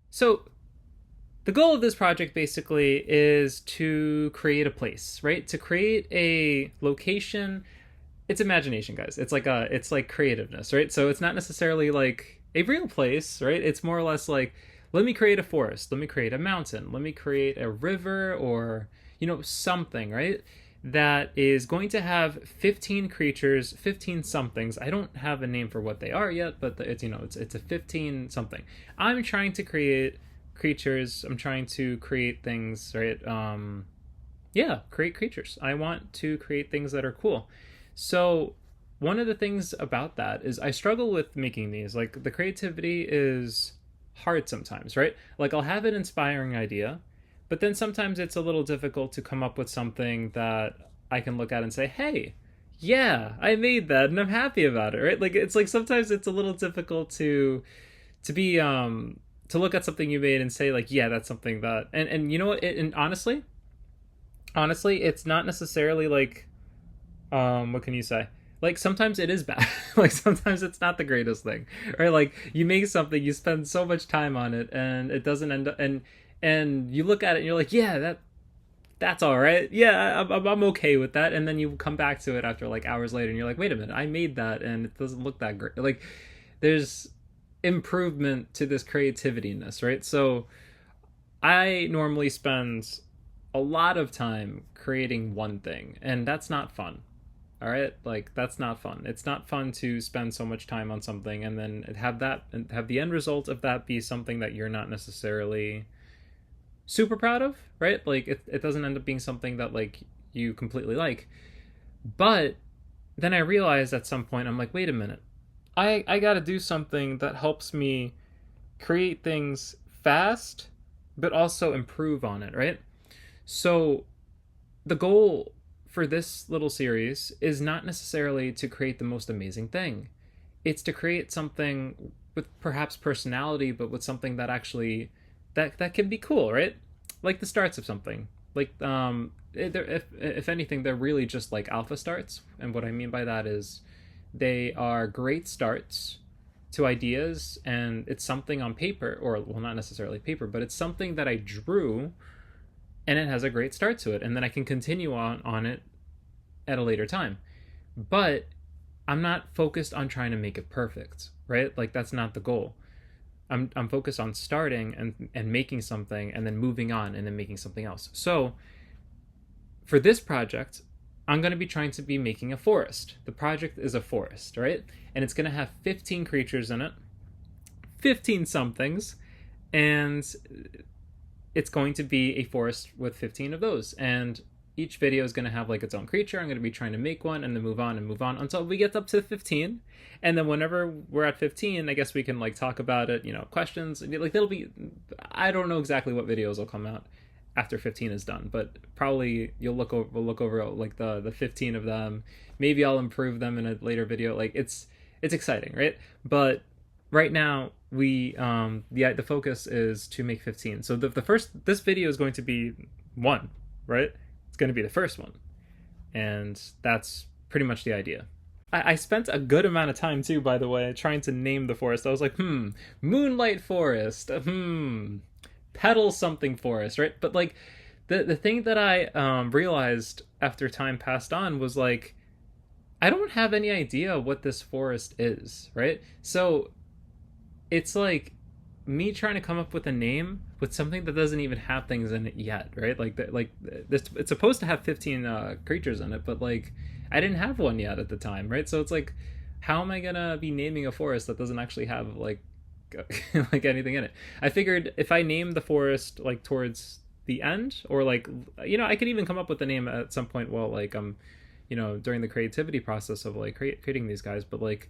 So the goal of this project basically is to create a place, right? To create a location. It's imagination, guys. It's like creativeness, right? So it's not necessarily like a real place, right? It's more or less like, let me create a forest, let me create a mountain, let me create a river, or something, right? That is going to have 15 creatures, 15 somethings. I don't have a name for what they are yet, but it's a 15 something. I'm trying to create creatures. I'm trying to create things, right? Yeah, create creatures. I want to create things that are cool. So one of the things about that is I struggle with making these. Like, the creativity is hard sometimes, right? Like, I'll have an inspiring idea, but then sometimes it's a little difficult to come up with something that I can look at and say, "Hey, yeah, I made that and I'm happy about it," right? Like, it's like sometimes it's a little difficult to be to look at something you made and say, like, "Yeah, that's something that," and you know what? And honestly, it's not necessarily like, what can you say, like, sometimes it is bad. Like, sometimes it's not the greatest thing, right? Like, you make something, you spend so much time on it, and it doesn't end up, and you look at it and you're like, yeah, that's all right, yeah, I'm okay with that. And then you come back to it after like hours later and you're like, wait a minute, I made that and it doesn't look that great. Like, there's improvement to this creativityness, right? So I normally spend a lot of time creating one thing, and that's not fun. All right, like, that's not fun. It's not fun to spend so much time on something and then have the end result of that be something that you're not necessarily super proud of, right? Like, it doesn't end up being something that, like, you completely like. But then I realized at some point, I'm like, wait a minute, I got to do something that helps me create things fast but also improve on it, right? So the goal for this little series is not necessarily to create the most amazing thing. It's to create something with perhaps personality, but with something that actually that can be cool, right? Like the starts of something. Like, if anything, they're really just like alpha starts, and what I mean by that is they are great starts to ideas, and it's something on paper, or, well, not necessarily paper, but it's something that I drew, and it has a great start to it, and then I can continue on it at a later time. But I'm not focused on trying to make it perfect, right? Like, that's not the goal. I'm focused on starting and making something, and then moving on, and then making something else. So for this project, I'm going to be trying to be making a forest. The project is a forest, right? And it's going to have 15 creatures in it, 15 somethings, and it's going to be a forest with 15 of those. And each video is going to have like its own creature. I'm going to be trying to make one and then move on until we get up to 15. And then whenever we're at 15, I guess we can like talk about it, questions. Like, there'll be, I don't know exactly what videos will come out after 15 is done, but probably we'll look over like the 15 of them. Maybe I'll improve them in a later video. Like, it's exciting, right? But right now, the focus is to make 15. So the first, this video is going to be one, right? It's going to be the first one, and that's pretty much the idea. I spent a good amount of time too, by the way, trying to name the forest. I was like, Moonlight Forest, Petal something forest, right? But like, the thing that I realized after time passed on was like, I don't have any idea what this forest is, right? So it's like me trying to come up with a name with something that doesn't even have things in it yet, right? Like this, it's supposed to have 15 creatures in it, but like, I didn't have one yet at the time, right? So it's like, how am I gonna be naming a forest that doesn't actually have like like anything in it? I figured if I name the forest like towards the end, or like, I could even come up with a name at some point while like I'm, during the creativity process of like creating these guys. But like,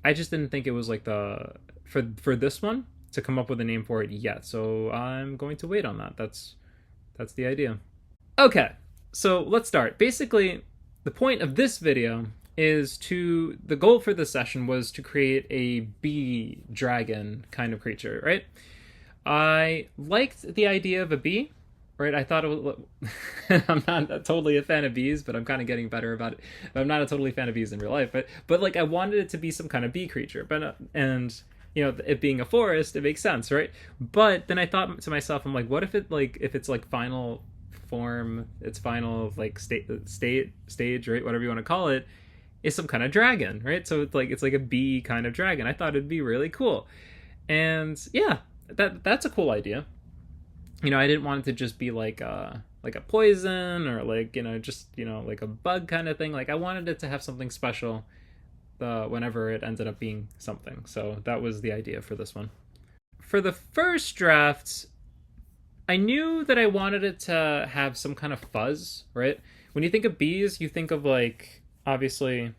I just didn't think it was like for this one to come up with a name for it yet. So I'm going to wait on that. That's the idea. Okay, so let's start. Basically, the point of this video is the goal for this session was to create a bee dragon kind of creature, right? I liked the idea of a bee, right? I thought it was, I'm not totally a fan of bees, but I'm kind of getting better about it. I'm not a totally fan of bees in real life, but like, I wanted it to be some kind of bee creature, and it being a forest, it makes sense, right? But then I thought to myself, I'm like, what if if it's like final form, its final like stage, right? Whatever you want to call it, is some kind of dragon, right? So it's like a bee kind of dragon. I thought it'd be really cool, and yeah, that's a cool idea. I didn't want it to just be like a poison or like just like a bug kind of thing. Like I wanted it to have something special whenever it ended up being something. So that was the idea for this one. For the first draft, I knew that I wanted it to have some kind of fuzz, right? When you think of bees, you think of like obviously,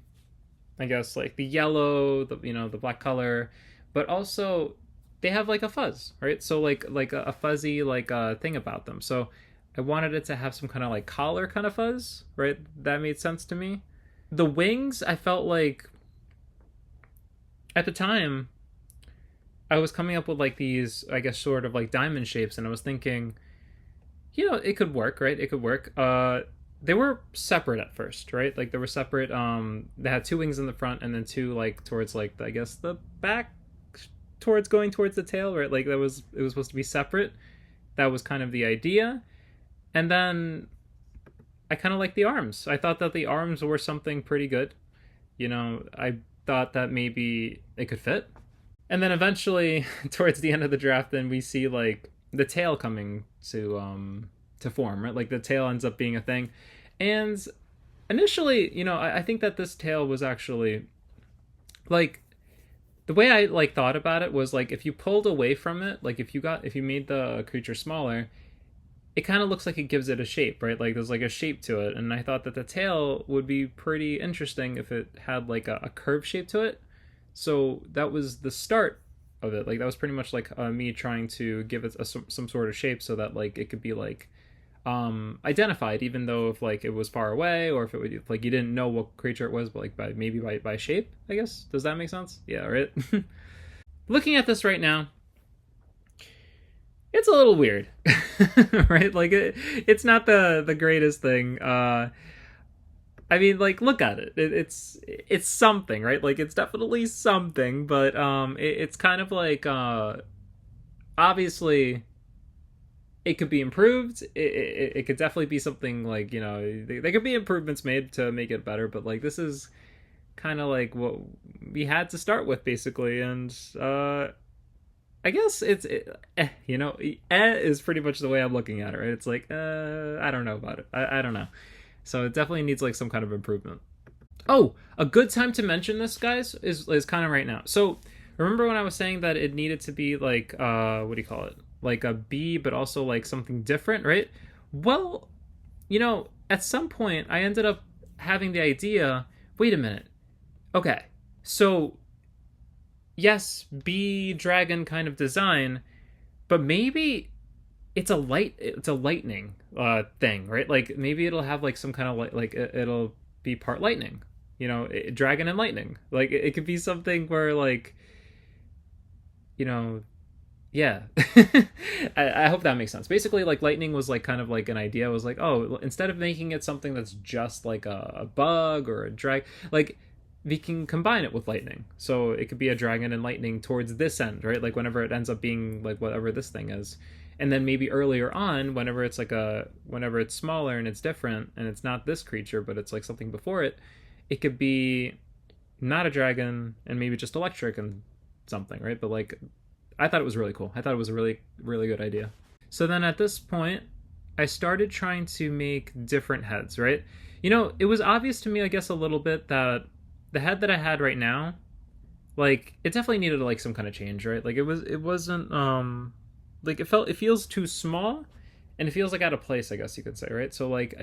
I guess like the yellow, the black color, but also they have like a fuzz, right? So like a fuzzy like thing about them. So I wanted it to have some kind of like collar kind of fuzz, right? That made sense to me. The wings, I felt like at the time I was coming up with like these, I guess, sort of like diamond shapes, and I was thinking, it could work, right? It could work. They were separate at first, right? Like they were separate. They had two wings in the front, and then two like towards like I guess the back, towards going towards the tail, right? Like it was supposed to be separate. That was kind of the idea, and then I kind of like the arms. I thought that the arms were something pretty good. I thought that maybe it could fit. And then eventually, towards the end of the draft, then we see like the tail coming to form, right? Like the tail ends up being a thing, and initially, I think that this tail was actually like the way I like thought about it was like if you pulled away from it, like if you made the creature smaller, it kind of looks like it gives it a shape, right? Like there's like a shape to it, and I thought that the tail would be pretty interesting if it had like a curved shape to it. So that was the start of it. Like that was pretty much like me trying to give it some sort of shape so that like it could be like identified, even though if like it was far away or if it would if, like you didn't know what creature it was, but like by shape. I guess, does that make sense? Yeah, right. Looking at this right now, it's a little weird, right? Like it's not the greatest thing. I mean, like, look at it. It's something, right? Like, it's definitely something, but it's kind of like obviously it could be improved. It could definitely be something like there could be improvements made to make it better, but like this is kind of like what we had to start with basically, and I guess is pretty much the way I'm looking at it, right? It's like, I don't know about it. I don't know. So it definitely needs like some kind of improvement. Oh, a good time to mention this, guys, is kind of right now. So remember when I was saying that it needed to be like, what do you call it? Like a bee, but also like something different, right? Well, at some point I ended up having the idea, wait a minute. Okay. So yes, bee dragon kind of design, but maybe it's a lightning thing, right? Like maybe it'll have like some kind of like it'll be part lightning, dragon and lightning. Like it could be something where like you know yeah. I hope that makes sense. Basically, like lightning was like kind of like an idea. I was like, oh, instead of making it something that's just like a bug or a drag, like we can combine it with lightning. So it could be a dragon and lightning towards this end, right? Like whenever it ends up being like whatever this thing is. And then maybe earlier on, whenever it's smaller and it's different and it's not this creature, but it's like something before it, it could be not a dragon and maybe just electric and something, right? But like I thought it was really cool. I thought it was a really, really good idea. So then at this point, I started trying to make different heads, right? It was obvious to me, I guess, a little bit that the head that I had right now, like, it definitely needed like some kind of change, right? Like it wasn't like it feels too small and it feels like out of place, I guess you could say, right? So like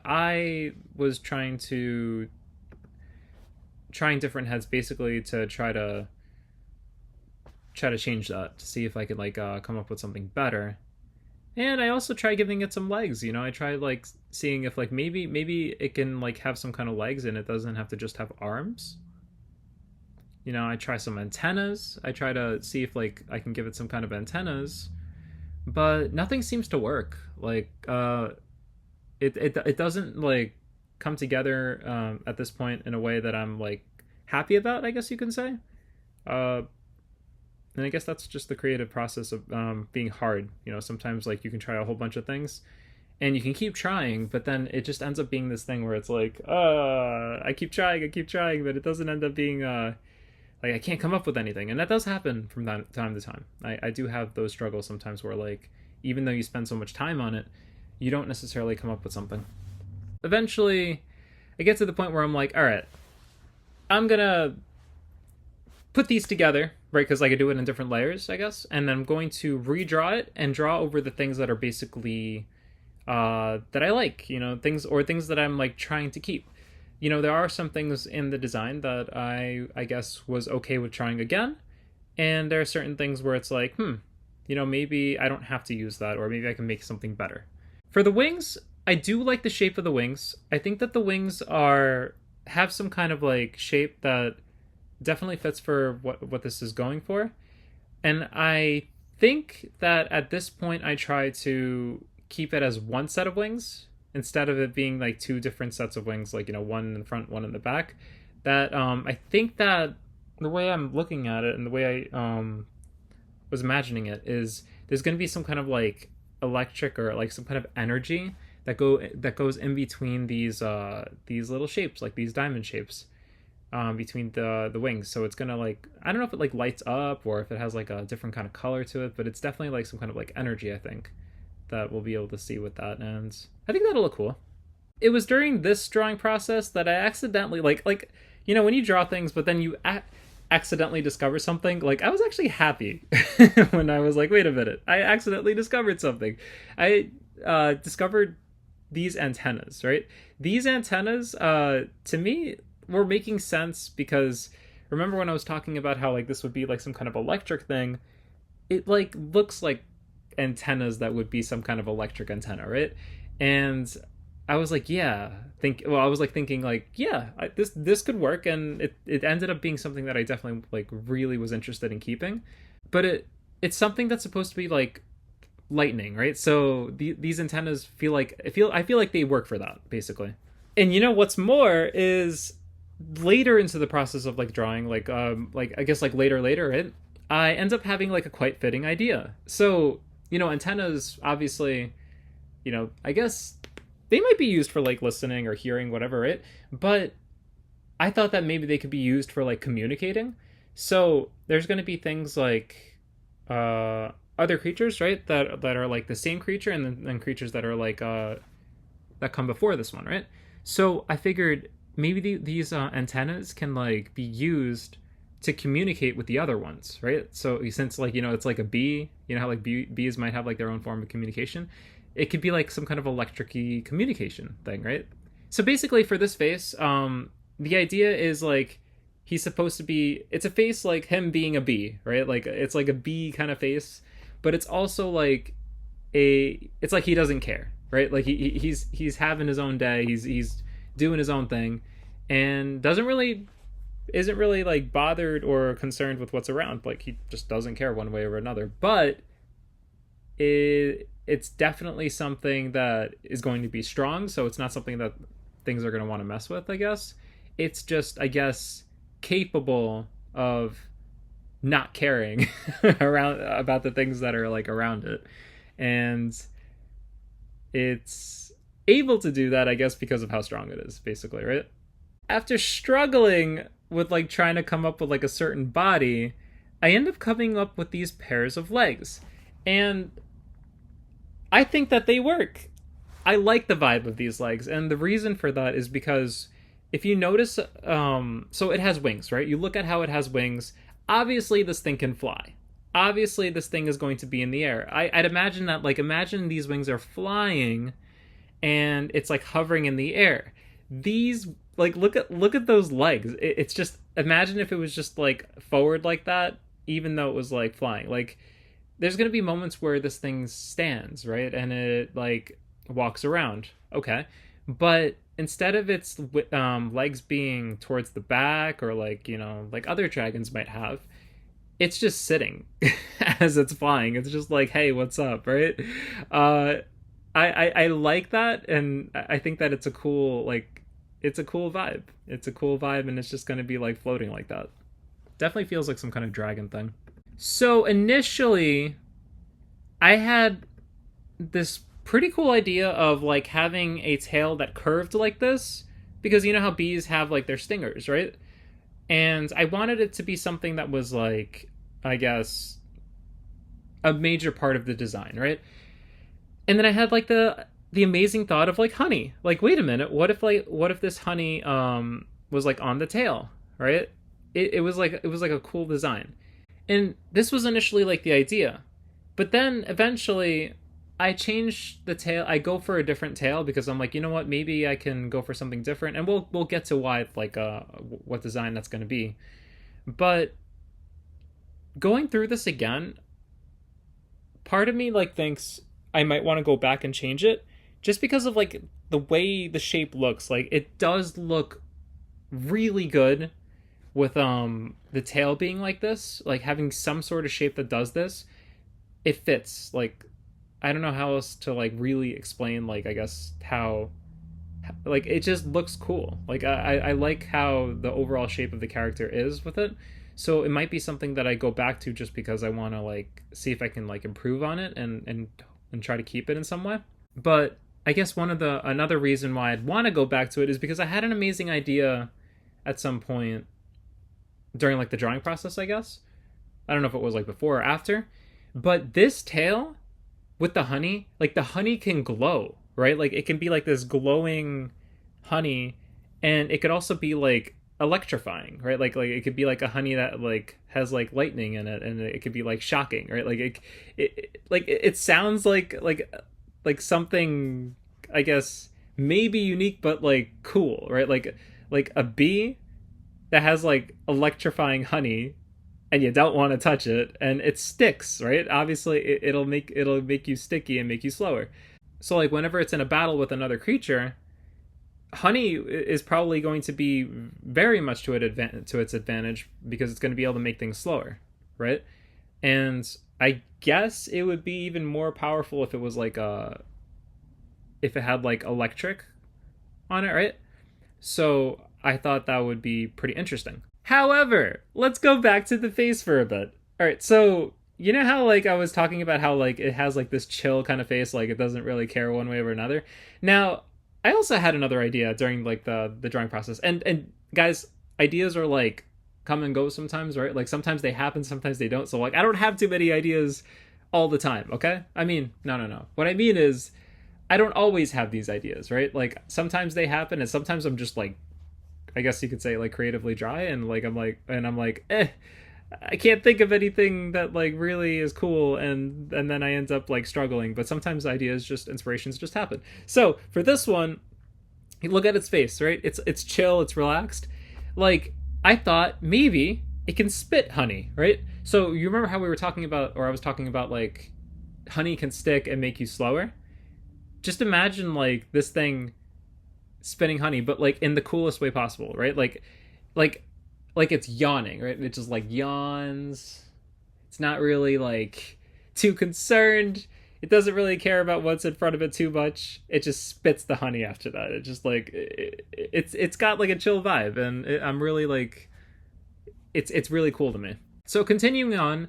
I was trying different heads basically to try to change that to see if I could like come up with something better. And I also tried giving it some legs. I tried like seeing if like maybe it can like have some kind of legs and it doesn't have to just have arms. I try some antennas. I try to see if like I can give it some kind of antennas, but nothing seems to work. Like it doesn't like come together at this point in a way that I'm like happy about, I guess you can say. And I guess that's just the creative process of being hard. Sometimes like you can try a whole bunch of things and you can keep trying, but then it just ends up being this thing where it's like, I keep trying, but it doesn't end up being like I can't come up with anything. And that does happen from time to time. I do have those struggles sometimes where like even though you spend so much time on it, you don't necessarily come up with something. Eventually, I get to the point where I'm like, all right, I'm gonna put these together, right? Because I could do it in different layers, I guess, and then I'm going to redraw it and draw over the things that are basically that I like, things that I'm like trying to keep. There are some things in the design that I guess was okay with trying again, and there are certain things where it's like, maybe I don't have to use that, or maybe I can make something better. For the wings, I do like the shape of the wings. I think that the wings have some kind of like shape that definitely fits for what this is going for. And I think that at this point I try to keep it as one set of wings instead of it being like two different sets of wings, like, one in the front, one in the back. That I think that the way I'm looking at it and the way I was imagining it is there's going to be some kind of like electric or like some kind of energy that goes in between these little shapes, like these diamond shapes, between the wings. So it's gonna like, I don't know if it like lights up or if it has like a different kind of color to it, but it's definitely like some kind of like energy, I think, that we'll be able to see with that, and I think that'll look cool. It was during this drawing process that I accidentally like when you draw things but then you accidentally discover something, like I was actually happy when I was like, wait a minute, I accidentally discovered something. I discovered these antennas, right? These antennas to me were making sense because remember when I was talking about how like this would be like some kind of electric thing? It like looks like antennas that would be some kind of electric antenna, right? And I was like, I was like thinking like, this could work, and it ended up being something that I definitely like really was interested in keeping. But it's something that's supposed to be like lightning, right? So these antennas I feel like they work for that basically. And what's more is later into the process of like drawing, like I guess like later, right? I end up having like a quite fitting idea. So antennas obviously, I guess they might be used for like listening or hearing, whatever, right? But I thought that maybe they could be used for like communicating. So there's going to be things like other creatures, right? That are like the same creature, and then creatures that are like that come before this one, right? So I figured maybe these antennas can like be used to communicate with the other ones, right? So since like it's like a bee, how like bees might have like their own form of communication, it could be like some kind of electric-y communication thing, right? So basically for this face, the idea is like he's supposed to be, it's a face like him being a bee, right? Like it's like a bee kind of face, but it's also like it's like he doesn't care, right? Like he's having his own day, he's doing his own thing, and isn't really like bothered or concerned with what's around. Like he just doesn't care one way or another. But it's definitely something that is going to be strong, so it's not something that things are going to want to mess with, I guess. It's just, I guess, capable of not caring around about the things that are like around it. And it's able to do that, I guess, because of how strong it is, basically, right? After struggling with like trying to come up with like a certain body, I end up coming up with these pairs of legs. And I think that they work. I like the vibe of these legs, and the reason for that is because if you notice, so it has wings, right? You look at how it has wings. Obviously, this thing can fly. Obviously, this thing is going to be in the air. I'd imagine that, like, imagine these wings are flying, and it's like hovering in the air. These, like, look at those legs. It's just, imagine if it was just like forward like that, even though it was like flying. Like, there's going to be moments where this thing stands, right? And it like walks around. Okay. But instead of its legs being towards the back or like, like other dragons might have, it's just sitting as it's flying. It's just like, hey, what's up, right? I like that, and I think that it's a cool vibe. It's a cool vibe, and it's just going to be like floating like that. Definitely feels like some kind of dragon thing. So initially, I had this pretty cool idea of like having a tail that curved like this, because you know how bees have like their stingers, right? And I wanted it to be something that was like, I guess, a major part of the design, right? And then I had like the amazing thought of like honey. Like, wait a minute, what if this honey was like on the tail, right? It was like a cool design. And this was initially like the idea. But then eventually I changed the tail. I go for a different tail because I'm like, you know what, maybe I can go for something different, and we'll get to why, like what design that's going to be. But going through this again, part of me like thinks I might want to go back and change it just because of like the way the shape looks. Like it does look really good with the tail being like this, like having some sort of shape that does this. It fits. Like I don't know how else to like really explain, like I guess how, like it just looks cool. Like I like how the overall shape of the character is with it. So it might be something that I go back to just because I want to like see if I can like improve on it and try to keep it in some way. But I guess one of the another reason why I'd want to go back to it is because I had an amazing idea at some point during like the drawing process, I guess. I don't know if it was like before or after, but this tail with the honey, like the honey can glow, right? Like it can be like this glowing honey, and it could also be like electrifying, right? Like it could be like a honey that like has like lightning in it, and it could be like shocking, right? Like it sounds like something, I guess, maybe unique but like cool, right? Like a bee that has like electrifying honey, and you don't want to touch it, and it sticks, right? Obviously it'll make you sticky and make you slower. So like whenever it's in a battle with another creature, honey is probably going to be very much to its advantage because it's going to be able to make things slower, right? And I guess it would be even more powerful if it was like a if it had like electric on it, right? So I thought that would be pretty interesting. However, let's go back to the face for a bit. All right, so you know how like I was talking about how like it has like this chill kind of face, like it doesn't really care one way or another. Now, I also had another idea during like the drawing process, and guys, ideas are like come and go sometimes, right? Like sometimes they happen, sometimes they don't. So like I don't have too many ideas all the time. Okay, I mean, no. What I mean is I don't always have these ideas, right? Like sometimes they happen, and sometimes I'm just like, I guess you could say like creatively dry, and like I'm like, I can't think of anything that like really is cool, and then I end up like struggling. But sometimes ideas, just inspirations, just happen. So for this one, look at its face, right? It's chill, it's relaxed. Like I thought maybe it can spit honey, right? So you remember how we were talking about, or I was talking about like honey can stick and make you slower. Just imagine like this thing spitting honey, but like in the coolest way possible, right? Like like it's yawning, right? It just like yawns. It's not really like too concerned. It doesn't really care about what's in front of it too much. It just spits the honey after that. It just like it's got like a chill vibe, and I'm really like it's really cool to me. So continuing on,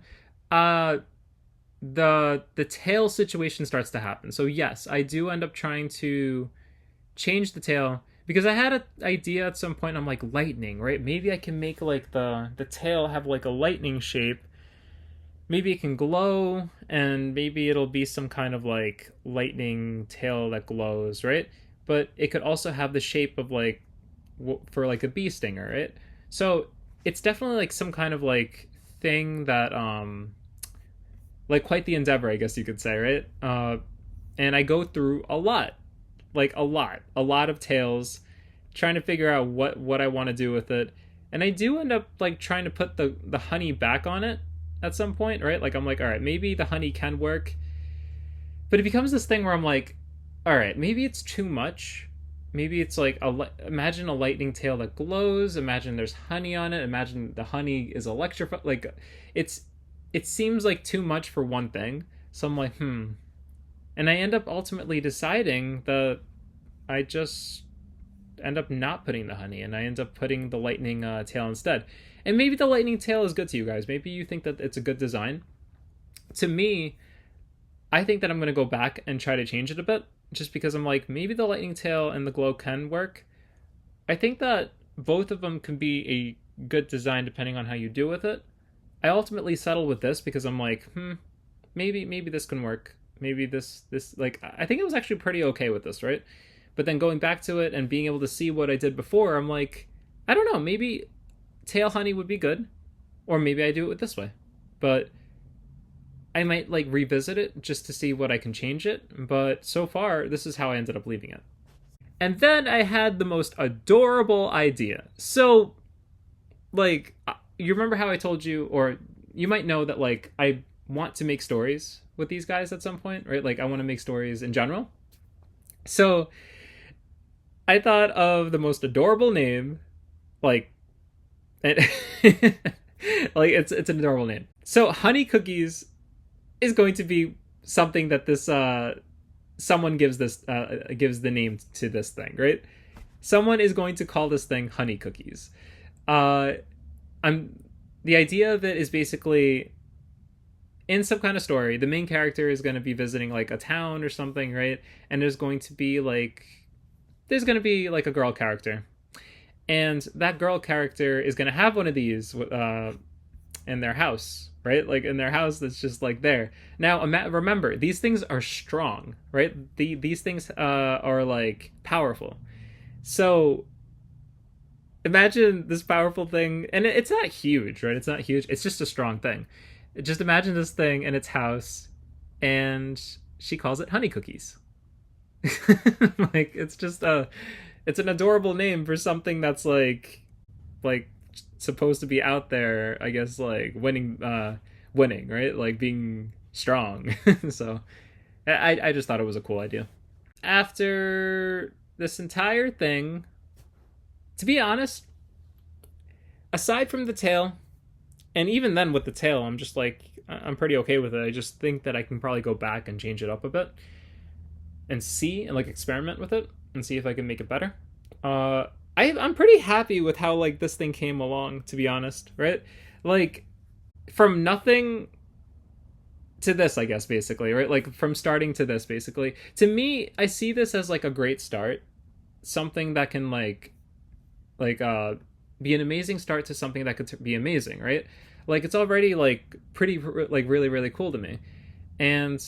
uh the tail situation starts to happen. So yes, I do end up trying to change the tail because I had an idea at some point. I'm like lightning, right? Maybe I can make like the tail have like a lightning shape. Maybe it can glow, and maybe it'll be some kind of like lightning tail that glows, right? But it could also have the shape of like for like a bee stinger, right? So it's definitely like some kind of like thing that like quite the endeavor, I guess you could say, right? And I go through a lot, like a lot of tails, trying to figure out what I want to do with it. And I do end up like trying to put the honey back on it at some point, right? Like I'm like, all right, maybe the honey can work, but it becomes this thing where I'm like, all right, maybe it's too much. Maybe it's like imagine a lightning tail that glows. Imagine there's honey on it. Imagine the honey is electrified. Like it's it seems like too much for one thing. So I'm like, and I end up ultimately deciding that I just end up not putting the honey, and I end up putting the lightning tail instead. And maybe the lightning tail is good to you guys. Maybe you think that it's a good design. To me, I think that I'm going to go back and try to change it a bit, just because I'm like, maybe the lightning tail and the glow can work. I think that both of them can be a good design depending on how you do with it. I ultimately settled with this because I'm like, maybe this can work. Maybe this like I think it was actually pretty okay with this, right? But then going back to it and being able to see what I did before, I'm like, I don't know, maybe tail honey would be good, or maybe I do it this way. But I might like revisit it just to see what I can change it. But so far, this is how I ended up leaving it. And then I had the most adorable idea. So, like, you remember how I told you, or you might know that, like, I want to make stories with these guys at some point, right? Like, I want to make stories in general. So, I thought of the most adorable name, like, and like it's an adorable name. So, Honey Cookies is going to be something that this someone gives the name to this thing, right? Someone is going to call this thing Honey Cookies. I'm the idea of it is basically in some kind of story, the main character is going to be visiting like a town or something, right? And there's going to be like a girl character, and that girl character is going to have one of these in their house, right? Like in their house that's just like there. Now, remember, these things are strong, right? These things are like powerful. So imagine this powerful thing, and it's not huge, right? It's not huge. It's just a strong thing. Just imagine this thing in its house, and she calls it Honey Cookies. Like it's an adorable name for something that's like supposed to be out there, I guess, like winning, right? Like being strong. So I just thought it was a cool idea. After this entire thing, to be honest, aside from the tail, and even then with the tail, I'm just like, I'm pretty okay with it. I just think that I can probably go back and change it up a bit and see and like experiment with it and see if I can make it better. I'm pretty happy with how like this thing came along, to be honest, right? Like from nothing to this, I guess, basically, right? Like from starting to this, basically. To me, I see this as like a great start, something that can be an amazing start to something that could be amazing, right? Like it's already like pretty like really really cool to me, and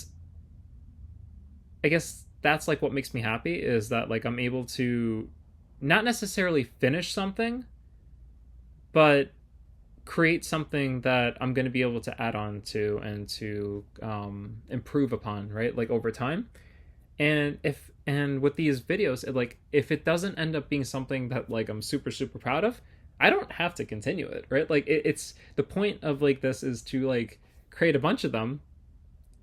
I guess that's like what makes me happy is that like I'm able to not necessarily finish something, but create something that I'm going to be able to add on to and to improve upon, right? Like over time. And with these videos, like if it doesn't end up being something that like I'm super super proud of, I don't have to continue it, right? Like it's the point of like this is to like create a bunch of them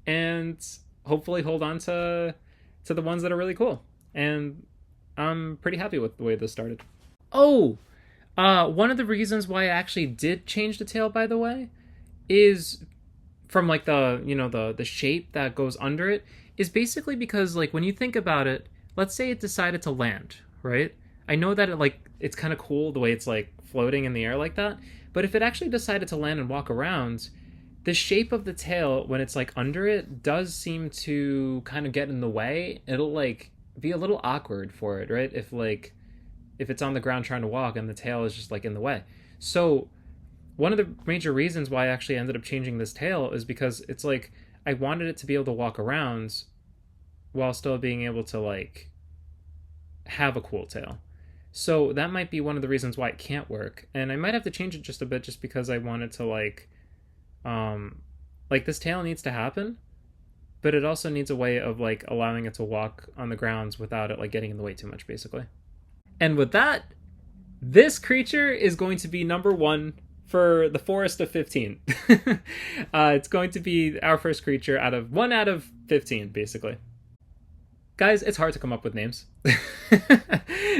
and hopefully hold on to the ones that are really cool. And I'm pretty happy with the way this started. Oh, one of the reasons why I actually did change the tail, by the way, is from like the shape that goes under it, is basically because like when you think about it, let's say it decided to land, right? I know that it's kind of cool the way it's like floating in the air like that, but if it actually decided to land and walk around, the shape of the tail when it's like under it does seem to kind of get in the way. It'll like be a little awkward for it, right? If it's on the ground trying to walk and the tail is just like in the way. So one of the major reasons why I actually ended up changing this tail is because it's like I wanted it to be able to walk around while still being able to like have a cool tail. So that might be one of the reasons why it can't work. And I might have to change it just a bit just because I wanted to like this tail needs to happen, but it also needs a way of like allowing it to walk on the grounds without it like getting in the way too much, basically. And with that, this creature is going to be number 1 for the Forest of 15. It's going to be our first creature out of 1 out of 15, basically. Guys, it's hard to come up with names.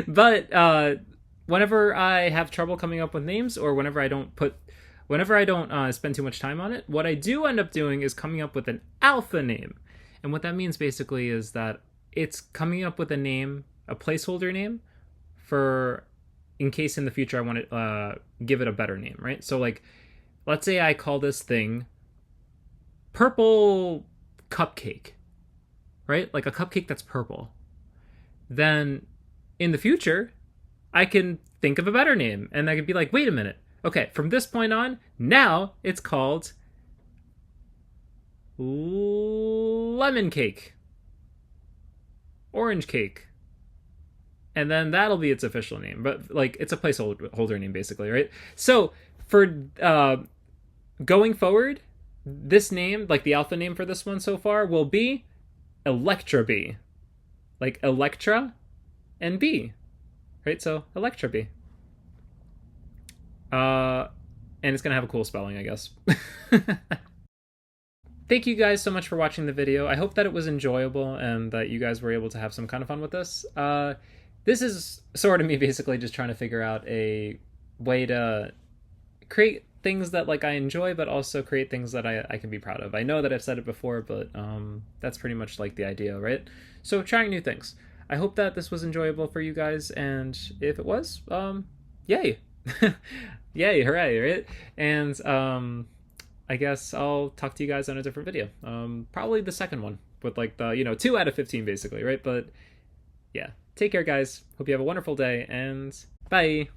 But whenever I have trouble coming up with names, or whenever I don't spend too much time on it, what I do end up doing is coming up with an alpha name. And what that means basically is that it's coming up with a name, a placeholder name, for in case in the future I want to give it a better name, right? So like, let's say I call this thing purple cupcake, right? Like a cupcake that's purple. Then in the future, I can think of a better name, and I could be like, wait a minute. Okay, from this point on, now it's called lemon cake, orange cake, and then that'll be its official name. But like, it's a placeholder name basically, right? So for going forward, this name, like the alpha name for this one so far, will be Electrabee, like Electra and B, right? So Electrabee. And it's gonna have a cool spelling, I guess. Thank you guys so much for watching the video. I hope that it was enjoyable and that you guys were able to have some kind of fun with this. This is sort of me basically just trying to figure out a way to create things that like I enjoy, but also create things that I can be proud of. I know that I've said it before, but that's pretty much like the idea, right? So trying new things. I hope that this was enjoyable for you guys, and if it was, yay. Yay, hooray, right? And I guess I'll talk to you guys on a different video. Probably the second one with like the, 2 out of 15 basically, right? But yeah, take care guys. Hope you have a wonderful day, and bye.